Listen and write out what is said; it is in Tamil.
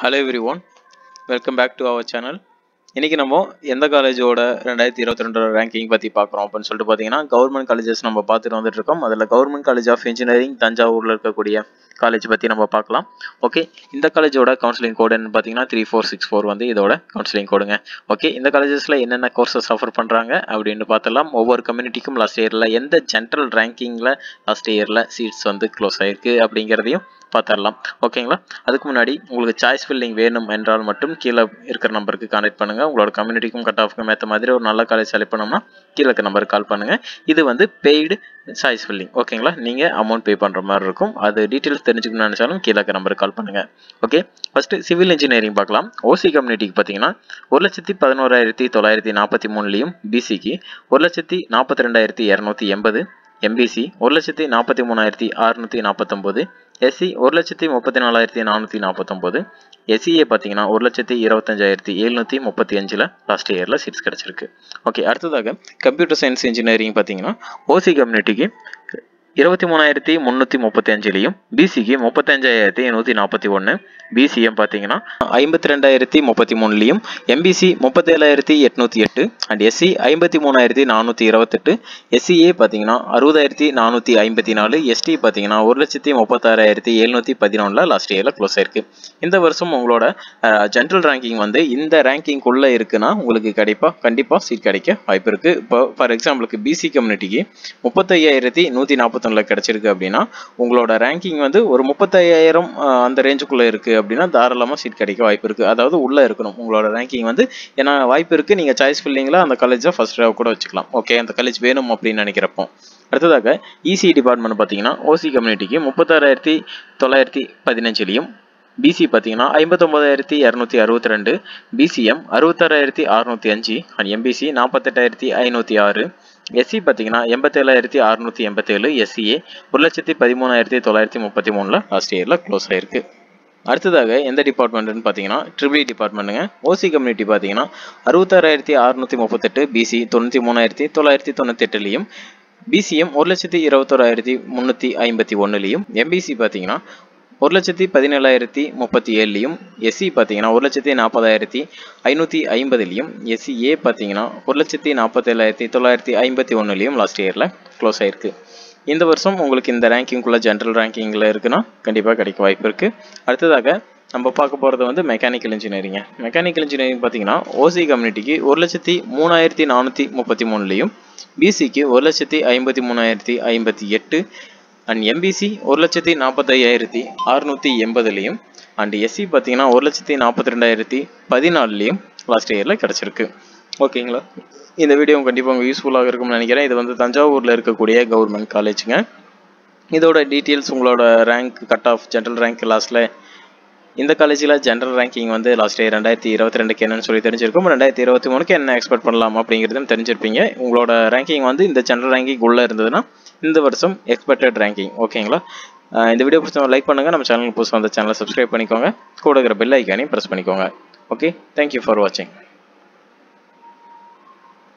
Hello everyone, welcome back to our channel. இன்னைக்கு நம்ம எந்த காலேஜோட 2022 ரேங்கிங் பத்தி பார்க்குறோம் அப்படின்னு சொல்லிட்டு பார்த்தீங்கன்னா கவர்மெண்ட் காலேஜஸ் நம்ம பார்த்துட்டு வந்துட்டு இருக்கோம். அதில் கவர்மெண்ட் காலேஜ் ஆஃப் இன்ஜினியரிங் தஞ்சாவூரில் இருக்கக்கூடிய காலேஜ் பற்றி நம்ம பார்க்கலாம். ஓகே, இந்த காலேஜோட கவுன்சிலிங் கோடுன்னு பார்த்தீங்கன்னா 3464 வந்து இதோட கவுன்சிலிங் கோடுங்க. ஓகே, இந்த காலேஜஸில் என்னென்ன கோர்சஸ் ஆஃபர் பண்ணுறாங்க அப்படின்னு பார்த்தலாம். ஒவ்வொரு கம்யூனிட்டிக்கும் லாஸ்ட் இயரில் எந்த ஜென்ரல் ரேங்கிங்கில் லாஸ்ட் இயரில் சீட்ஸ் வந்து க்ளோஸ் ஆகிருக்கு அப்படிங்கிறதையும் பார்த்துடலாம். ஓகேங்களா, அதுக்கு முன்னாடி உங்களுக்கு சாய்ஸ் ஃபில்லிங் வேணும் என்றால் மட்டும் கீழே இருக்கிற நம்பருக்கு கான்டெக்ட் பண்ணுங்கள். உங்களோட கம்யூனிட்டிக்கும் கட் ஆஃப்க்கும் ஏற்ற மாதிரி ஒரு நல்ல காலேஜ் செலக்ட் பண்ணோம்னா கீழே இருக்க நம்பருக்கு கால் பண்ணுங்கள். இது வந்து பெய்டு சாய்ஸ் ஃபில்லிங். ஓகேங்களா, நீங்கள் அமௌண்ட் பே பண்ணுற மாதிரி இருக்கும். அது டீட்டெயில்ஸ் தெரிஞ்சுக்கணும்னு நினச்சாலும் கீழே இருக்க நம்பருக்கு கால் பண்ணுங்கள். ஓகே, ஃபஸ்ட்டு சிவில் இன்ஜினியரிங் பார்க்கலாம். ஓசி கம்யூனிட்டிக்கு பார்த்தீங்கன்னா 1,11,943லையும் பிசிக்கு 1,42,280, எம்பிசி 1,43,649, எஸ்சி 1,34,449, எஸ்சிஏ பார்த்தீங்கன்னா 1,25,735 லாஸ்ட் இயரில் சீட்ஸ் கிடச்சிருக்கு. ஓகே, அடுத்ததாக கம்ப்யூட்டர் சயின்ஸ் இன்ஜினியரிங் பார்த்தீங்கன்னா ஓசி கம்யூனிட்டிக்கு 23,335லையும் பிசிக்கு 35,141, பிசிஎம் பார்த்தீங்கன்னா 52,033லையும் எம்பிசி 37,808 அண்ட் எஸ்சி 53,428, எஸ்சிஏ பார்த்தீங்கன்னா 60,454, எஸ்டி பார்த்தீங்கன்னா 1,36,711 லாஸ்ட் இயரில் க்ளோஸ் ஆயிருக்கு. இந்த வருஷம் உங்களோட ஜென்ரல் ரேங்கிங் வந்து இந்த ரேங்கிங்குள்ளே இருக்குன்னா உங்களுக்கு கண்டிப்பாக சீட் கிடைக்க வாய்ப்பு இருக்குது. இப்போ ஃபார் எக்ஸாம்பிளுக்கு பிசி கம்யூனிட்டிக்கு 35,141 கிடைச்சிருக்கு அப்படின்னா உங்களோட ரேங்கிங் வந்து ஒரு 35,000 அந்த ரேஞ்சுக்குள்ளே இருக்குது அப்படின்னா தாராளமாக சீட் கிடைக்க வாய்ப்பு இருக்குது. அதாவது உள்ளே இருக்கணும் உங்களோட ரேங்கிங் வந்து. ஏன்னா வாய்ப்பு இருக்குது நீங்கள் சாய்ஸ் ஃபில்லிங்கில் அந்த காலேஜை ஃபர்ஸ்ட் கூட வச்சுக்கலாம். ஓகே, அந்த காலேஜ் வேணும் அப்படின்னு நினைக்கிறப்போ. அடுத்ததாக இசி டிபார்ட்மெண்ட் பார்த்தீங்கன்னா ஓசி கம்யூனிட்டிக்கு 36,915லையும் பிசி பார்த்தீங்கன்னா 59,262, பிசிஎம் 66,605 அண்ட் எம்பிசி 48,506, எஸ்சி பார்த்தீங்கன்னா 87,687, எஸ்சிஏ 1,13,933 லாஸ்ட் இயரில் க்ளோஸ் ஆயிருக்கு. அடுத்ததாக எந்த டிபார்ட்மெண்ட்னு பார்த்தீங்கன்னா ட்ரிபிள் டிபார்ட்மெண்ட்டுங்க. ஓசி கம்யூனிட்டி பார்த்தீங்கன்னா 66,638, பிசி 93,998லையும் பிசிஎம் 1,21,351லையும் எம்பிசி பார்த்தீங்கன்னா 1,17,037லையும் எஸ்சி பார்த்தீங்கன்னா 1,40,550லையும் எஸ்சிஏ பார்த்தீங்கன்னா 1,47,951லையும் லாஸ்ட் இயரில் க்ளோஸ் ஆயிருக்கு. இந்த வருஷம் உங்களுக்கு இந்த ரேங்கிங்குள்ளே ஜென்ரல் ரேங்கிங்கில் இருக்குன்னா கண்டிப்பாக கிடைக்க வாய்ப்பு இருக்குது. அடுத்ததாக நம்ம பார்க்க போகிறது வந்து மெக்கானிக்கல் இன்ஜினியரிங்க. மெக்கானிக்கல் இன்ஜினியரிங் பார்த்தீங்கன்னா ஓசி கம்யூனிட்டிக்கு 1,03,353லையும் பிசிக்கு 1,53,058 அண்ட் எம்பிசி 1,45,680லையும் அண்ட் எஸ்சி பார்த்தீங்கன்னா 1,42,014லையும் லாஸ்ட் இயரில் கிடச்சிருக்கு. ஓகேங்களா, இந்த வீடியோ கண்டிப்பாக உங்களுக்கு யூஸ்ஃபுல்லாக இருக்கும்னு நினைக்கிறேன். இது வந்து தஞ்சாவூரில் இருக்கக்கூடிய கவர்மெண்ட் காலேஜுங்க. இதோட டீட்டெயில்ஸ் உங்களோட rank cut off general rank லாஸ்ட்டில் இந்த காலேஜில் ஜென்ரல் ரேங்கிங் வந்து லாஸ்ட் இயர் 2022க்கு என்னன்னு சொல்லி தெரிஞ்சிருக்கும். 2023க்கு என்ன எக்ஸ்பெக்ட் பண்ணலாம் அப்படிங்கிறதும் தெரிஞ்சிருப்பீங்க. உங்களோட ரேங்கிங் வந்து இந்த ஜென்ரல் ரேங்கிங் உள்ளே இருந்ததுன்னா இந்த வருஷம் எக்ஸ்பெக்டட் ரேங்கிங். ஓகேங்களா, இந்த வீடியோ பிடிச்சவங்க லைக் பண்ணுங்கள். நம்ம சேனலுக்கு புதுசாக அந்த சேனலை சப்ஸ்கிரைப் பண்ணிக்கோங்க. கூட இருக்கிற பெல் ஐக்கானையும் ப்ரெஸ் பண்ணிக்கோங்க. ஓகே, தேங்க்யூ ஃபார் வாட்சிங்.